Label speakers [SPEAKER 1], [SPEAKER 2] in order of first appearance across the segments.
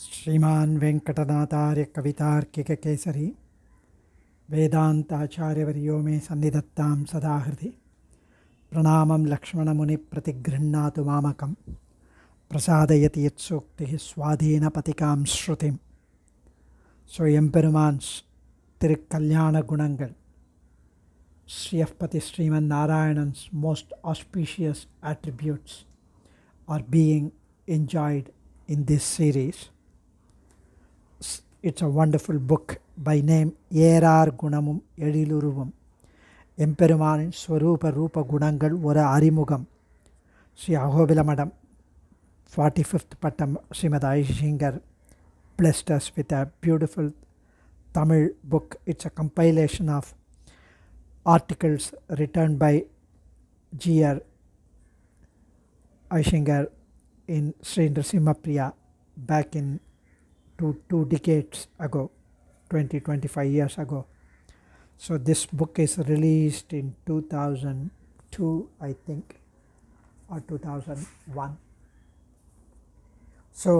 [SPEAKER 1] श्रीमान् वेंकटनाथार्य कवितार्किककेसरी वेदान्ताचार्यवर्यो मे सन्निधत्तां सदा हृदि प्रणामं लक्ष्मणमुनिप्रतिगृह्णातु मामकं प्रसादयति यत्सूक्तिः स्वाधीनपतिकां श्रुतिं. So எம்பெருமான்ஸ் திருக்கல்யாண குணங்கள், Sriyapati Sriman Narayanan's most auspicious attributes are being enjoyed in this series. It's a wonderful book by name ஏரார் குணமும் எழிலுருவும், எம்பெருமானின் ஸ்வரூப ரூப குணங்கள் ஒரு அறிமுகம். ஸ்ரீ அகோபிலமடம் 45th பட்டம் Srimad ஐஷிங்கர் blessed us with a beautiful Tamil book. It's a compilation of articles written by G.R. Aishinger in Sri Nrsimhapriya back in two decades ago, 25 years ago. So this book is released in 2002, I think, or 2001. So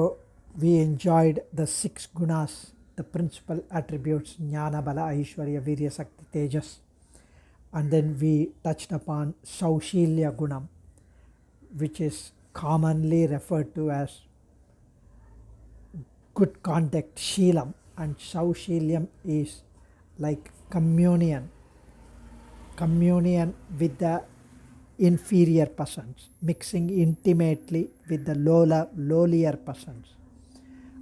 [SPEAKER 1] we enjoyed the 6 gunas, the principal attributes Jnana, Bala, Aishwarya, Virya, Sakti, Tejas, and then we touched upon Saushilya Gunam, which is commonly referred to as good conduct, Sheelam, and Saushilyam is like communion with the inferior persons, mixing intimately with the lowlier persons.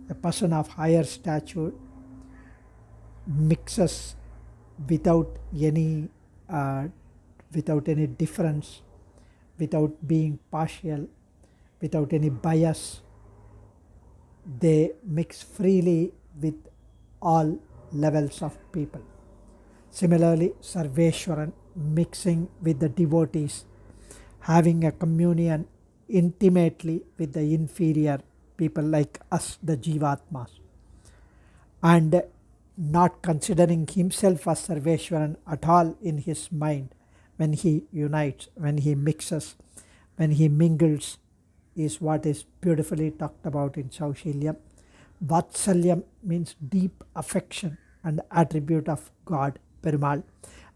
[SPEAKER 1] A person of higher stature mixes without any difference, without being partial, without any bias. They mix freely with all levels of people. Similarly, Sarveshwaran mixing with the devotees, having a communion intimately with the inferior people like us, the Jivatmas, and not considering himself as Sarveshwaran at all in his mind. When he unites, when he mixes, when he mingles, is what is beautifully talked about in Saushilyam. Vatsalyam means deep affection and attribute of God, Perumal,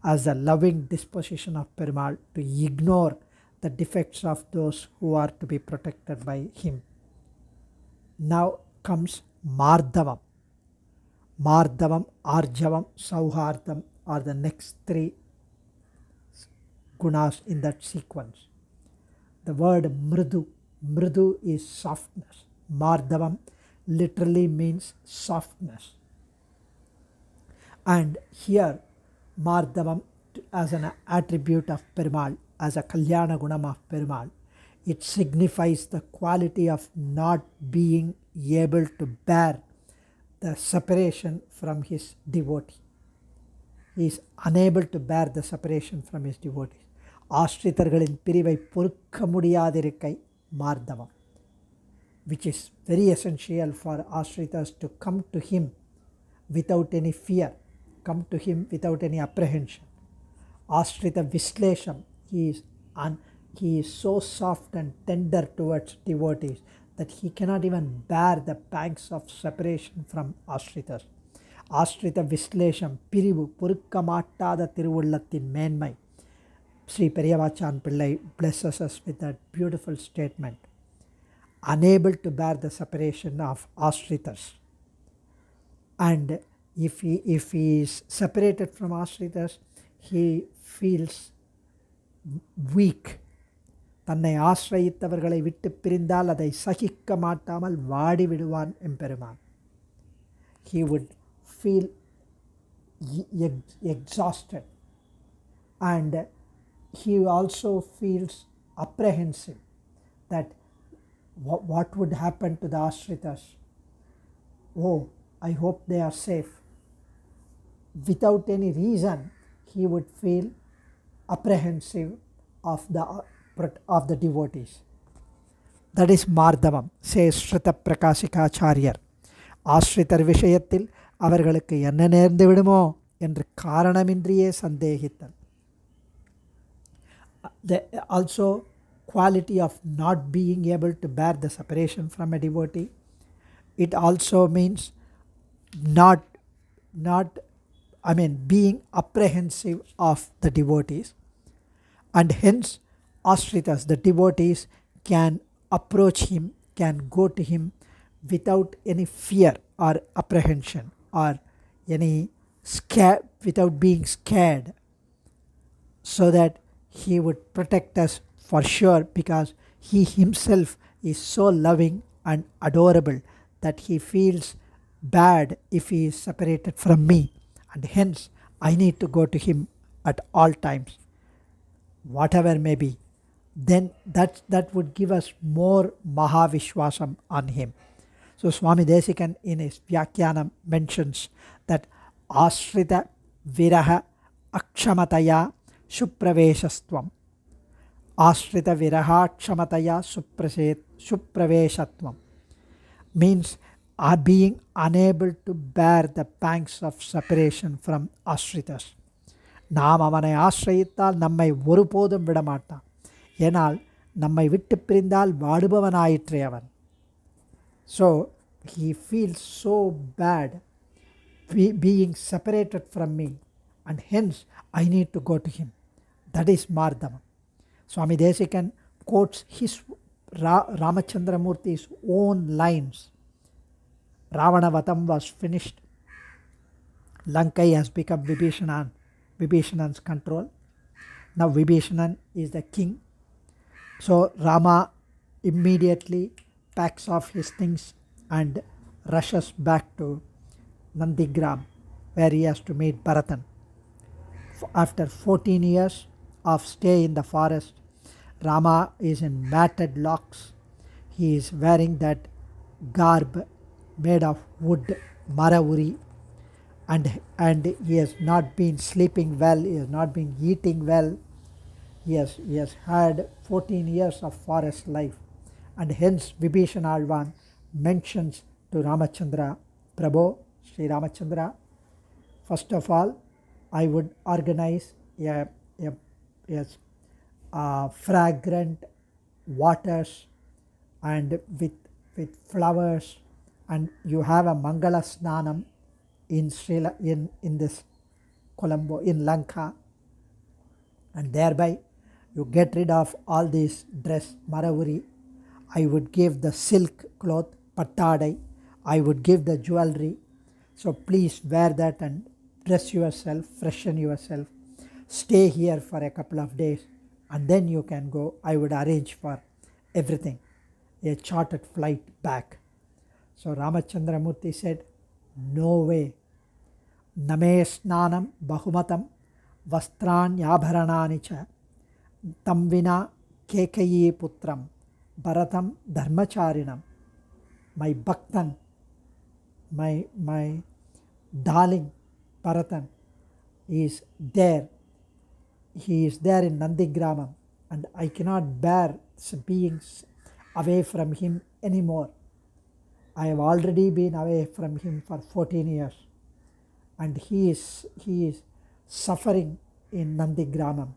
[SPEAKER 1] as the loving disposition of Perumal to ignore the defects of those who are to be protected by him. Now comes Maardhavam. Maardhavam, Arjavam, Sauhardam are the next 3 gunas in that sequence. The word Mridu is softness. Maardhavam literally means softness. And here Maardhavam as an attribute of Perumal, as a Kalyana Gunam of Perumal, it signifies the quality of not being able to bear the separation from his devotee. He is unable to bear the separation from his devotees. ஆஸ்ரிதர்களின் பிரிவை பொறுக்க முடியாதிருக்கை Maardhavam, which is very essential for Ashritas to come to him without any fear, come to him without any apprehension. Ashrita Vislesham, he is so soft and tender towards devotees that he cannot even bear the pangs of separation from Ashritas. Ashrita Vislesham, Pirivu, Purukamatada Tiruvullatin Menmai. Sri Periyavachan Pillai blesses us with that beautiful statement. Unable to bear the separation of Ashritas. And if he is separated from Ashritas, he feels weak. தன்னை ஆசிரயித்தவர்களை விட்டு பிரிந்தால் அதை சகிக்க மாட்டாமல் வாடி விடுவான் எம்பெருமான். He would feel exhausted, and he also feels apprehensive that what would happen to the Ashritas. Oh, I hope they are safe. Without any reason, he would feel apprehensive of the devotees. That is Maardhavam, says Shrita Prakashikacharya. ஆஸ்ரிதர் விஷயத்தில் அவர்களுக்கு என்ன நேர்ந்து விடுமோ என்று காரணமின்றியே சந்தேகித்தல். Also quality of not being able to bear the separation from a devotee it also means not being apprehensive of the devotees, and hence ashritas, the devotees, can approach him, can go to him without any fear or apprehension or any scare, without being scared, so that he would protect us for sure, because he himself is so loving and adorable that he feels bad if he is separated from me, and hence I need to go to him at all times, whatever may be. Then that would give us more Mahavishwasam on him. So Swami Desikan in his Vyakyanam mentions that Ashrita Viraha Akshamataya Supraveshastvam. Ashrita Viraha Akshamataya Supraveshatvam means are being unable to bear the pangs of separation from Ashritas. நாம் அவனை ஆசிரயித்தால் நம்மை ஒருபோதும் விடமாட்டான். ஏனால் நம்மை விட்டு பிரிந்தால் வாடுபவனாயிற்றே அவன். So he feels so bad being separated from me, and hence I need to go to him. That is Maardhavam. Swami Desikan quotes his Ramachandramurti's own lines. Ravanavatam was finished. Lankai has become Vibhishanan's control. Now Vibhishanan is the king. So Rama immediately packs off his things and rushes back to Nandigram, where he has to meet Bharatan. After 14 years of stay in the forest, Rama is in matted locks. He is wearing that garb made of wood, maravuri, and he has not been sleeping well, he has not been eating well. He has had 14 years of forest life, and hence Vibhishan Alvan mentions to Ramachandra, Prabhu, Sri Ramachandra, first of all, I would organize a fragrant waters and with flowers, and you have a Mangala Snanam in this Colombo, in Lanka, and thereby you get rid of all this dress, maravuri. I would give the silk cloth, pattadai. I would give the jewelry. So please wear that and dress yourself, freshen yourself. Stay here for a couple of days and then you can go. I would arrange for everything, a chartered flight back. So Ramachandramurti said, no way. Name snanam bahumatam vastranyabharanani cha tamvina kekayi putram bharatam dharmacharinam. My bhaktan, my darling Bharatan is there. He is there in Nandigramam, and I cannot bear being away from him anymore. I have already been away from him for 14 years, and he is suffering in Nandigramam.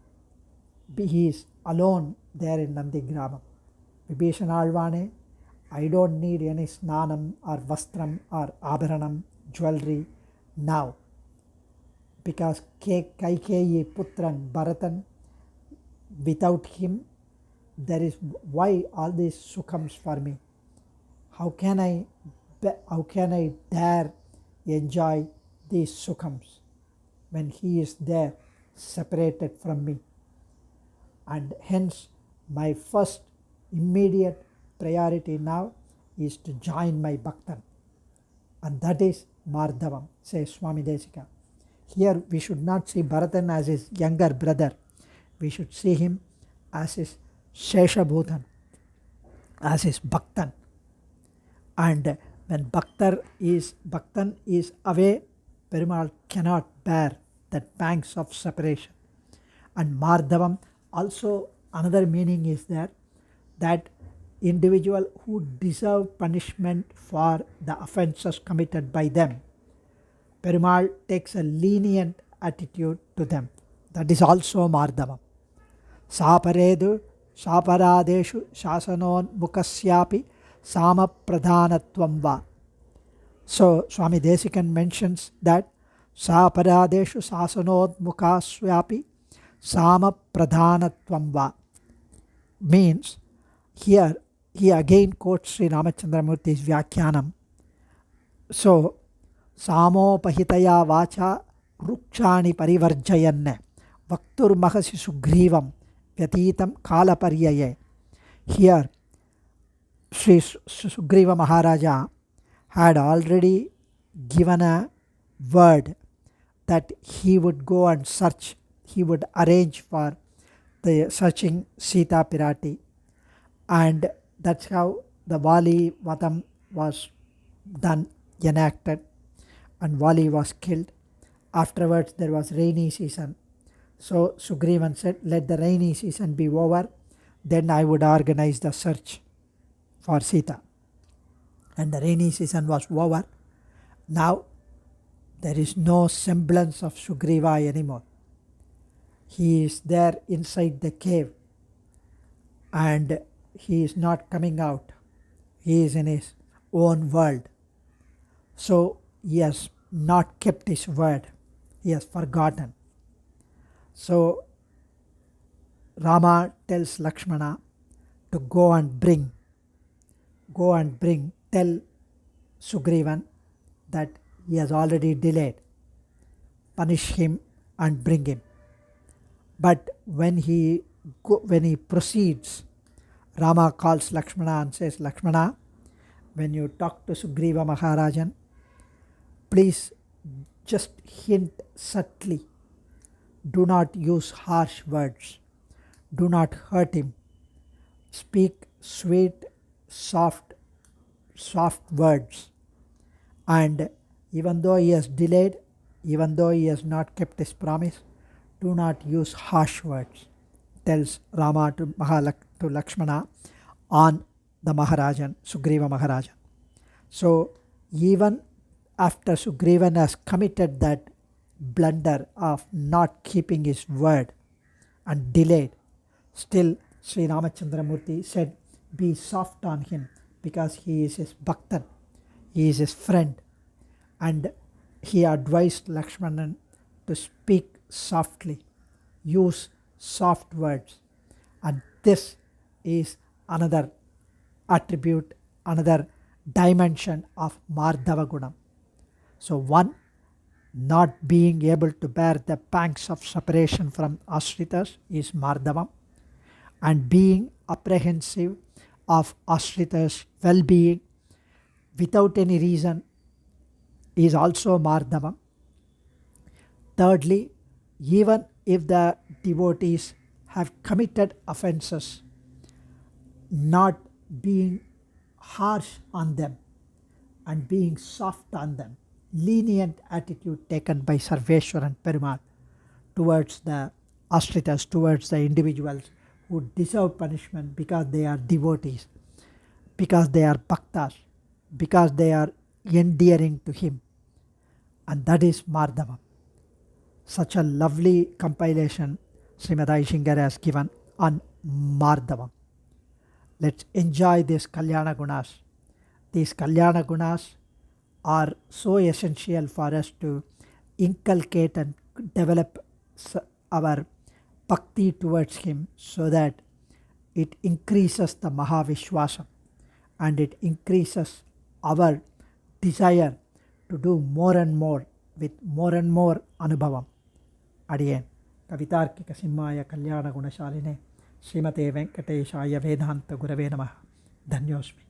[SPEAKER 1] He is alone there in Nandigramam. Vibhishan Alvane, I don't need any snanam or vastram or abharanam, jewelry now, because Kaikeyi Putran Bharatan, without him, there is why all these sukhams for me. How can I dare enjoy these sukhams when he is there separated from me? And hence my first immediate priority now is to join my bhaktan, and that is Maardhavam, says Swami Desika. Here we should not see Bharatan as his younger brother. We should see him as his Sheshabhutan, as his bhaktan. And when bhaktan is away, Perumal cannot bear that pangs of separation. And Maardhavam also, another meaning is that individual who deserve punishment for the offences committed by them, Perumal takes a lenient attitude to them. That is also Maardhavam. Saparadeshu shasanon mukasyapi sama pradhanatvam va So Swami Desikan mentions that Saparadeshu sasanod mukaswapi sama pradhanatvam va, means here he again quotes Sri Ramachandramurti's Vyakhyanam. So samopahitaya vacha rukshani parivarjayanne vaktur mahasi sugrivam vyatitam kalaparyaye. Here Sri Sugriva Maharaja had already given a word that he would go and search, he would arrange for the searching Sita Pirati, and that's how the Vali Vadam was done, enacted, and Vali was killed. Afterwards there was rainy season. So Sugrivan said, let the rainy season be over, then I would organize the search for Sita. And the rainy season was over. Now there is no semblance of Sugriva anymore. He is there inside the cave and he is not coming out. He is in his own world. So he has not kept his word. He has forgotten. So Rama tells Lakshmana to go and bring, tell Sugrivan that he has already delayed. Punish him and bring him. But when he proceeds, Rama calls Lakshmana and says, Lakshmana, when you talk to Sugriva Maharajan, please just hint subtly. Do not use harsh words. Do not hurt him. Speak sweet, soft words. And even though he has delayed, even though he has not kept his promise, do not use harsh words, tells Rama to Lakshmana on the Maharajan, Sugriva Maharajan. So even after Sugrivan has committed that blunder of not keeping his word and delayed, still Sri Ramachandramurti said, be soft on him because he is his bhaktan, he is his friend, and he advised Lakshmanan to speak softly, use soft words, and this is another attribute, another dimension of Maardhava Gunam. So one, not being able to bear the pangs of separation from Ashritas is Maardhavam, and being apprehensive of Ashritas' well-being without any reason is also Maardhavam. Thirdly, even if the devotees have committed offenses, not being harsh on them and being soft on them, lenient attitude taken by Sarveshwar and Perumal towards the Ashritas, towards the individuals who deserve punishment because they are devotees, because they are bhaktas, because they are endearing to him. And that is Maardhavam. Such a lovely compilation Srimad Aishingar has given on Maardhavam. Let's enjoy these Kalyana Gunas. These Kalyana Gunas are so essential for us to inculcate and develop our bhakti towards him, so that it increases the Mahavishwasam and it increases our desire to do more and more with more and more Anubhavam. Adiyen Kavitarkika Simhaya Kalyana Gunashaline Srimate Venkateshaya Vedanta Gurave Namaha. Dhanyosmi.